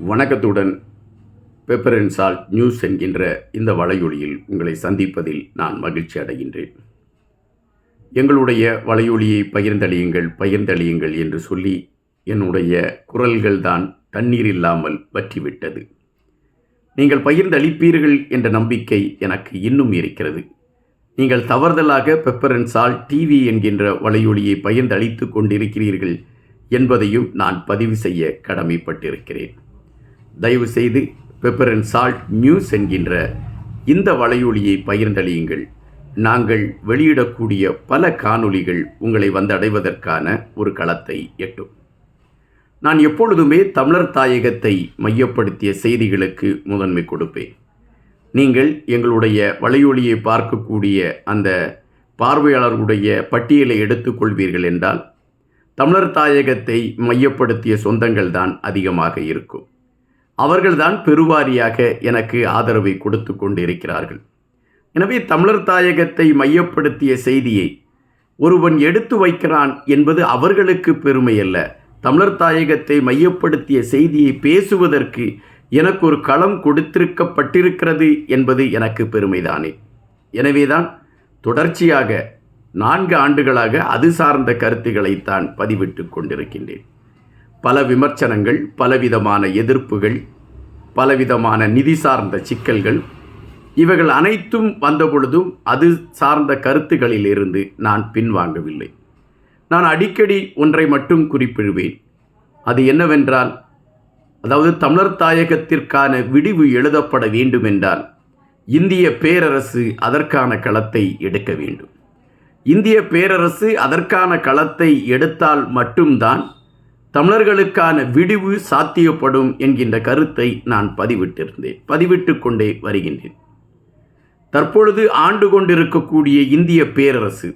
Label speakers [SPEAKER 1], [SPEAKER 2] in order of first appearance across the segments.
[SPEAKER 1] வணக்கத்துடன் pepper and salt news என்கின்ற இந்த வலையொலியில் உங்களை சந்திப்பதில் நான் மகிழ்ச்சி அடைகின்றேன். எங்களுடைய வலையொலியை பகிர்ந்தளியுங்கள் என்று சொல்லி என்னுடைய குரல்கள் தான் தண்ணீர் இல்லாமல் வற்றிவிட்டது. நீங்கள் பகிர்ந்தளிப்பீர்கள் என்ற நம்பிக்கை எனக்கு இன்னும் இருக்கிறது. நீங்கள் தவறுதலாக பெப்பர் அண்ட் சால்ட் டிவி என்கின்ற வலையொலியை பகிர்ந்தளித்து கொண்டிருக்கிறீர்கள் என்பதையும் நான் பதிவு செய்ய கடமைப்பட்டிருக்கிறேன். தயவு செய்து பெப்பர் அண்ட் சால்ட் நியூஸ் என்கின்ற இந்த வலையொலியை பகிர்ந்தளியுங்கள். நாங்கள் வெளியிடக்கூடிய பல காணொளிகள் உங்களை வந்தடைவதற்கான ஒரு களத்தை எட்டும். நான் எப்பொழுதுமே தமிழர் தாயகத்தை மையப்படுத்திய செய்திகளுக்கு முதன்மை கொடுப்பேன். நீங்கள் எங்களுடைய வலையொலியை பார்க்கக்கூடிய அந்த பார்வையாளர்களுடைய பட்டியலை எடுத்துக்கொள்வீர்கள் என்றால் தமிழர் தாயகத்தை மையப்படுத்திய சொந்தங்கள் தான் அதிகமாக இருக்கும். அவர்கள்தான் பெருவாரியாக எனக்கு ஆதரவை கொடுத்து கொண்டிருக்கிறார்கள். எனவே தமிழர் தாயகத்தை மையப்படுத்திய செய்தியை ஒருவன் எடுத்து வைக்கிறான் என்பது அவர்களுக்கு பெருமை அல்ல. தமிழர் தாயகத்தை மையப்படுத்திய செய்தியை பேசுவதற்கு எனக்கு ஒரு களம் கொடுத்திருக்கப்பட்டிருக்கிறது என்பது எனக்கு பெருமைதானே. எனவேதான் தொடர்ச்சியாக 4 ஆண்டுகளாக அது சார்ந்த கருத்துக்களைத்தான் பதிவிட்டு கொண்டிருக்கின்றேன். பல விமர்சனங்கள், பலவிதமான எதிர்ப்புகள், பலவிதமான நிதி சார்ந்த சிக்கல்கள், இவைகள் அனைத்தும் வந்தபொழுதும் அது சார்ந்த கருத்துக்களிலிருந்து நான் பின்வாங்கவில்லை. நான் அடிக்கடி ஒன்றை மட்டும் குறிப்பிடுவேன். அது என்னவென்றால், அதாவது தமிழர் தாயகத்திற்கான விடிவு எழுதப்பட வேண்டுமென்றால் இந்திய பேரரசு அதற்கான களத்தை எடுக்க வேண்டும். இந்திய பேரரசு அதற்கான களத்தை எடுத்தால் மட்டும்தான் தமிழர்களுக்கான விடிவு சாத்தியப்படும் என்கின்ற கருத்தை நான் பதிவிட்டு கொண்டே வருகின்றேன். தற்பொழுது ஆண்டு கொண்டிருக்கக்கூடிய இந்திய பேரரசு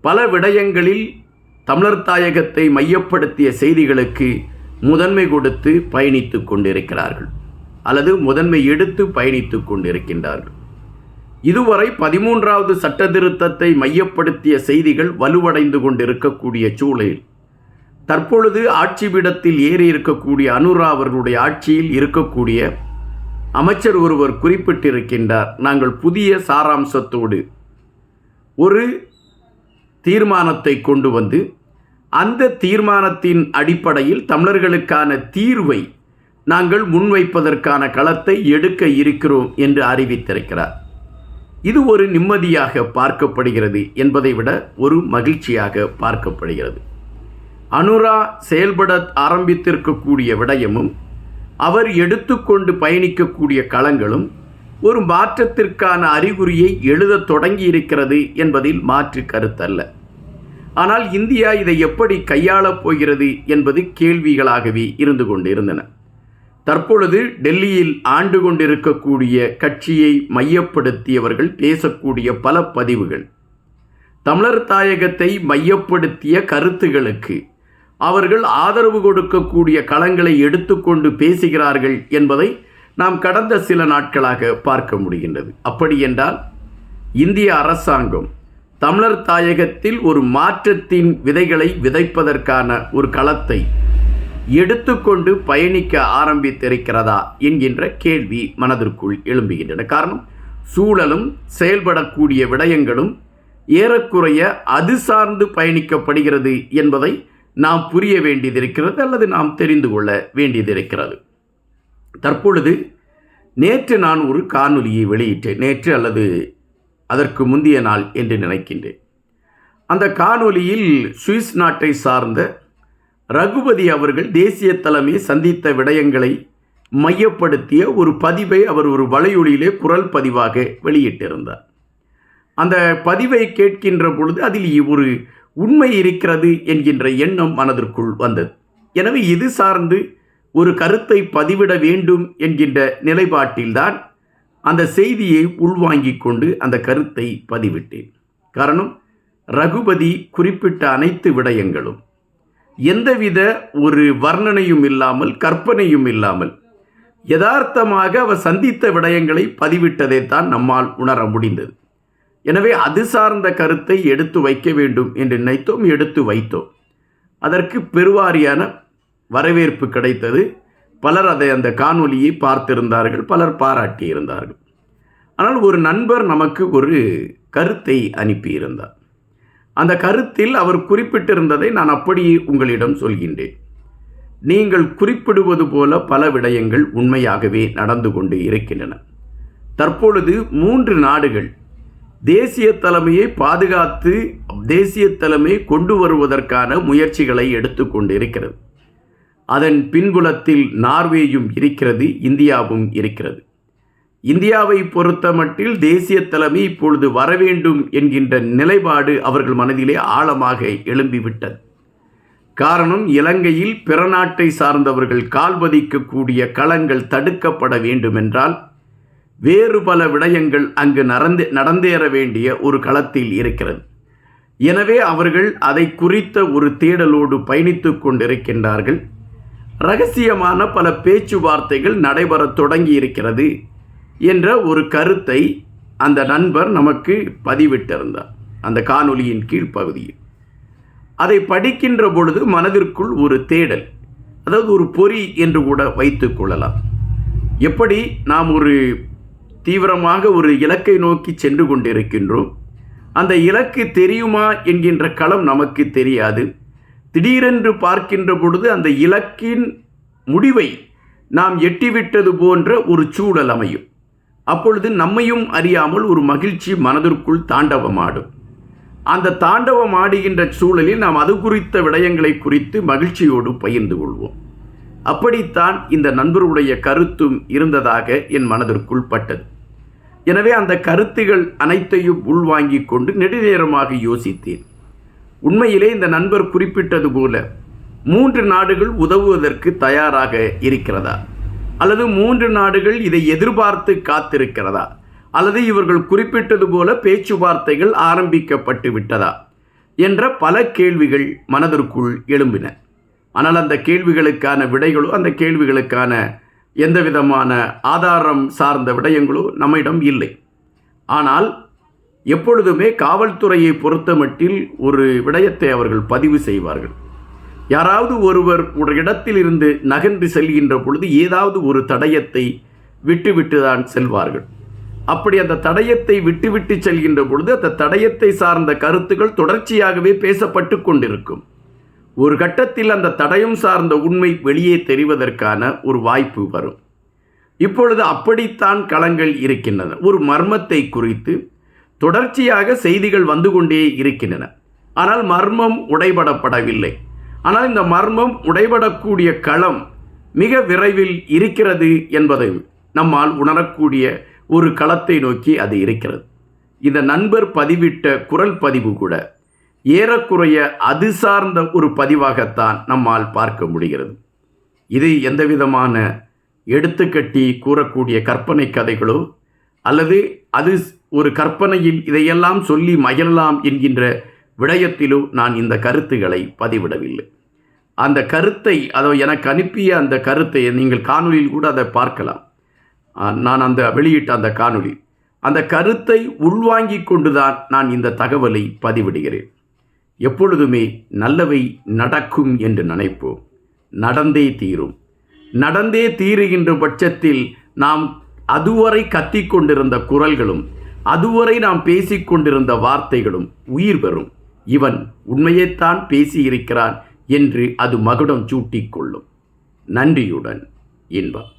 [SPEAKER 1] பல விடயங்களில் தமிழர் தாயகத்தை மையப்படுத்திய செய்திகளுக்கு முதன்மை கொடுத்து பயணித்து கொண்டிருக்கிறார்கள், அல்லது முதன்மை எடுத்து பயணித்து கொண்டிருக்கின்றார்கள். இதுவரை 13வது சட்ட திருத்தத்தை மையப்படுத்திய செய்திகள் வலுவடைந்து கொண்டிருக்கக்கூடிய சூழலில் தற்பொழுது ஆட்சி பீடத்தில் ஏறி இருக்கக்கூடிய அனுரா அவர்களுடைய ஆட்சியில் இருக்கக்கூடிய அமைச்சர் ஒருவர் குறிப்பிட்டிருக்கின்றார், நாங்கள் புதிய சாராம்சத்தோடு ஒரு தீர்மானத்தை கொண்டு வந்து அந்த தீர்மானத்தின் அடிப்படையில் தமிழர்களுக்கான தீர்வை நாங்கள் முன்வைப்பதற்கான களத்தை எடுக்க இருக்கிறோம் என்று அறிவித்திருக்கிறார். இது ஒரு நிம்மதியாக பார்க்கப்படுகிறது என்பதை விட ஒரு மகிழ்ச்சியாக பார்க்கப்படுகிறது. அனுரா செயல்பட ஆரம்பித்திருக்கக்கூடிய விடயமும் அவர் எடுத்துக்கொண்டு பயணிக்கக்கூடிய களங்களும் ஒரு மாற்றத்திற்கான அறிகுறியை எழுத தொடங்கி இருக்கிறது என்பதில் மாற்று கருத்தல்ல. ஆனால் இந்தியா இதை எப்படி கையாளப் போகிறது என்பது கேள்விகளாகவே இருந்து கொண்டிருந்தன. தற்பொழுது டெல்லியில் ஆண்டு கொண்டிருக்கக்கூடிய கட்சியை மையப்படுத்தியவர்கள் பேசக்கூடிய பல பதிவுகள் தமிழர் தாயகத்தை மையப்படுத்திய கருத்துகளுக்கு அவர்கள் ஆதரவு கொடுக்கக்கூடிய களங்களை எடுத்துக்கொண்டு பேசுகிறார்கள் என்பதை நாம் கடந்த சில நாட்களாக பார்க்க முடிகின்றது. அப்படி என்றால் இந்திய அரசாங்கம் தமிழர் தாயகத்தில் ஒரு மாற்றத்தின் விதைகளை விதைப்பதற்கான ஒரு களத்தை எடுத்துக்கொண்டு பயணிக்க ஆரம்பித்திருக்கிறதா என்கின்ற கேள்வி மனதிற்குள் எழும்புகின்றன. காரணம், சூழலும் செயல்படக்கூடிய விடயங்களும் ஏறக்குறைய அது சார்ந்து பயணிக்கப்படுகிறது என்பதை நாம் புரிய வேண்டியதிருக்கிறது, அல்லது நாம் தெரிந்து கொள்ள வேண்டியதிருக்கிறது. தற்பொழுது நேற்று நான் ஒரு காணொலியை வெளியிட்டேன். நேற்று அல்லது அதற்கு முந்தைய நாள் என்று நினைக்கின்றேன். அந்த காணொலியில் சுவிஸ் நாட்டை சார்ந்த ரகுபதி அவர்கள் தேசிய தலைமை சந்தித்த விடயங்களை மையப்படுத்திய ஒரு பதிவை அவர் ஒரு வலையொலியிலே குரல் பதிவாக வெளியிட்டிருந்தார். அந்த பதிவை கேட்கின்ற பொழுது அதில் ஒரு உண்மை இருக்கிறது என்கின்ற எண்ணம் மனதிற்குள் வந்தது. எனவே இது சார்ந்து ஒரு கருத்தை பதிவிட வேண்டும் என்கின்ற நிலைப்பாட்டில்தான் அந்த செய்தியை உள்வாங்கிக் கொண்டு அந்த கருத்தை பதிவிட்டேன். காரணம், ரகுபதி குறிப்பிட்ட அனைத்து விடயங்களும் எந்தவித ஒரு வர்ணனையும் இல்லாமல், கற்பனையும் இல்லாமல் யதார்த்தமாக அவர் சந்தித்த விடயங்களை பதிவிட்டதைத்தான் நம்மால் உணர முடிந்தது. எனவே அது சார்ந்த கருத்தை எடுத்து வைக்க வேண்டும் என்று நினைத்தோம், எடுத்து வைத்தோம். அதற்கு பெருவாரியான வரவேற்பு கிடைத்தது. பலர் அந்த காணொலியை பார்த்திருந்தார்கள், பலர் பாராட்டியிருந்தார்கள். ஆனால் ஒரு நண்பர் நமக்கு ஒரு கருத்தை அனுப்பியிருந்தார். அந்த கருத்தில் அவர் குறிப்பிட்டிருந்ததை நான் அப்படியே உங்களிடம் சொல்கின்றேன். நீங்கள் குறிப்பிடுவது போல பல விடயங்கள் உண்மையாகவே நடந்து கொண்டு இருக்கின்றன. தற்பொழுது 3 நாடுகள் தேசிய தலைமையை பாதுகாத்து தேசிய தலைமை கொண்டு வருவதற்கான முயற்சிகளை எடுத்துக்கொண்டு இருக்கிறது. அதன் பின்புலத்தில் நார்வேயும் இருக்கிறது, இந்தியாவும் இருக்கிறது. இந்தியாவை பொறுத்தமட்டில் தேசிய தலைமை இப்பொழுது வரவேண்டும் என்கின்ற நிலைப்பாடு அவர்கள் மனதிலே ஆழமாக எழும்பிவிட்டது. காரணம், இலங்கையில் பிற நாட்டை சார்ந்தவர்கள் கால்பதிக்கக்கூடிய களங்கள் தடுக்கப்பட வேண்டுமென்றால் வேறு பல விடயங்கள் அங்கு நடந்தேற வேண்டிய ஒரு களத்தில் இருக்கிறது. எனவே அவர்கள் அதை குறித்த ஒரு தேடலோடு பயணித்து கொண்டிருக்கின்றார்கள். இரகசியமான பல பேச்சுவார்த்தைகள் நடைபெற தொடங்கி இருக்கிறது என்ற ஒரு கருத்தை அந்த நண்பர் நமக்கு பதிவிட்டிருந்தார் அந்த காணொலியின் கீழ்ப்பகுதியில். அதை படிக்கின்ற பொழுது மனதிற்குள் ஒரு தேடல், அதாவது ஒரு பொறி என்று கூட வைத்துக் கொள்ளலாம். எப்படி நாம் ஒரு தீவிரமாக ஒரு இலக்கை நோக்கி சென்று கொண்டிருக்கின்றோம், அந்த இலக்கு தெரியுமா என்கின்ற களம் நமக்கு தெரியாது. திடீரென்று பார்க்கின்ற பொழுது அந்த இலக்கின் முடிவை நாம் எட்டிவிட்டது போன்ற ஒரு சூழல் அமையும். அப்பொழுது நம்மையும் அறியாமல் ஒரு மகிழ்ச்சி மனதிற்குள் தாண்டவமாடும். அந்த தாண்டவம் ஆடுகின்ற சூழலில் நாம் அது குறித்த விடயங்களை குறித்து மகிழ்ச்சியோடு பகிர்ந்து கொள்வோம். அப்படித்தான் இந்த நண்பருடைய கருத்தும் இருந்ததாக என் மனதிற்குள் பட்டது. எனவே அந்த கருத்துகள் அனைத்தையும் உள்வாங்கிக் கொண்டு நெடுநேரமாக யோசித்தேன். உண்மையிலே இந்த நண்பர் குறிப்பிட்டது போல 3 நாடுகள் உதவுவதற்கு தயாராக இருக்கிறதா, அல்லது 3 நாடுகள் இதை எதிர்பார்த்து காத்திருக்கிறதா, அல்லது இவர்கள் குறிப்பிட்டது போல பேச்சுவார்த்தைகள் ஆரம்பிக்கப்பட்டு விட்டதா என்ற பல கேள்விகள் மனதிற்குள் எழும்பின. ஆனால் அந்த கேள்விகளுக்கான விடைகளோ, அந்த கேள்விகளுக்கான எந்த விதமான ஆதாரம் சார்ந்த விடயங்களோ நம்மிடம் இல்லை. ஆனால் எப்பொழுதுமே காவல்துறையை பொறுத்தமட்டில் ஒரு விடயத்தை அவர்கள் பதிவு செய்வார்கள். யாராவது ஒருவர் ஒரு இடத்தில் இருந்து நகர்ந்து செல்கின்ற பொழுது ஏதாவது ஒரு தடயத்தை விட்டுவிட்டு தான் செல்வார்கள். அப்படி அந்த தடயத்தை விட்டுவிட்டு செல்கின்ற பொழுது அந்த தடயத்தை சார்ந்த கருத்துக்கள் தொடர்ச்சியாகவே பேசப்பட்டு கொண்டிருக்கும். ஒரு கட்டத்தில் அந்த தடயம் சார்ந்த உண்மை வெளியே தெரிவதற்கான ஒரு வாய்ப்பு வரும். இப்பொழுது அப்படித்தான் களங்கள் இருக்கின்றன. ஒரு மர்மத்தை குறித்து தொடர்ச்சியாக செய்திகள் வந்து கொண்டே இருக்கின்றன. ஆனால் மர்மம் உடைபடப்படவில்லை. ஆனால் இந்த மர்மம் உடைபடக்கூடிய களம் மிக விரைவில் இருக்கிறது என்பதை நம்மால் உணரக்கூடிய ஒரு களத்தை நோக்கி அது இருக்கிறது. இந்த நண்பர் பதிவிட்ட குரல் பதிவு கூட ஏறக்குறைய அது சார்ந்த ஒரு பதிவாகத்தான் நம்மால் பார்க்க முடிகிறது. இது எந்தவிதமான எடுத்துக்கட்டி கூறக்கூடிய கற்பனை கதைகளோ, அல்லது அது ஒரு கற்பனையில் இதையெல்லாம் சொல்லி மகிழலாம் என்கின்ற விடயத்திலோ நான் இந்த கருத்துக்களை பதிவிடவில்லை. அந்த கருத்தை, அதை எனக்கு அனுப்பிய அந்த கருத்தை நீங்கள் காணொலியில் கூட அதை பார்க்கலாம். நான் அந்த வெளியிட்ட அந்த காணொலி, அந்த கருத்தை உள்வாங்கிக் கொண்டுதான் நான் இந்த தகவலை பதிவிடுகிறேன். எப்பொழுதுமே நல்லவை நடக்கும் என்று நினைப்போம், நடந்தே தீரும். நடந்தே தீருகின்ற பட்சத்தில் நாம் அதுவரை கத்திக்கொண்டிருந்த குரல்களும், அதுவரை நாம் பேசிக்கொண்டிருந்த வார்த்தைகளும் உயிர் பெறும். இவன் உண்மையைத்தான் பேசியிருக்கிறான் என்று அது மகுடம் சூட்டிக்கொள்ளும். நன்றியுடன் இன்பம்.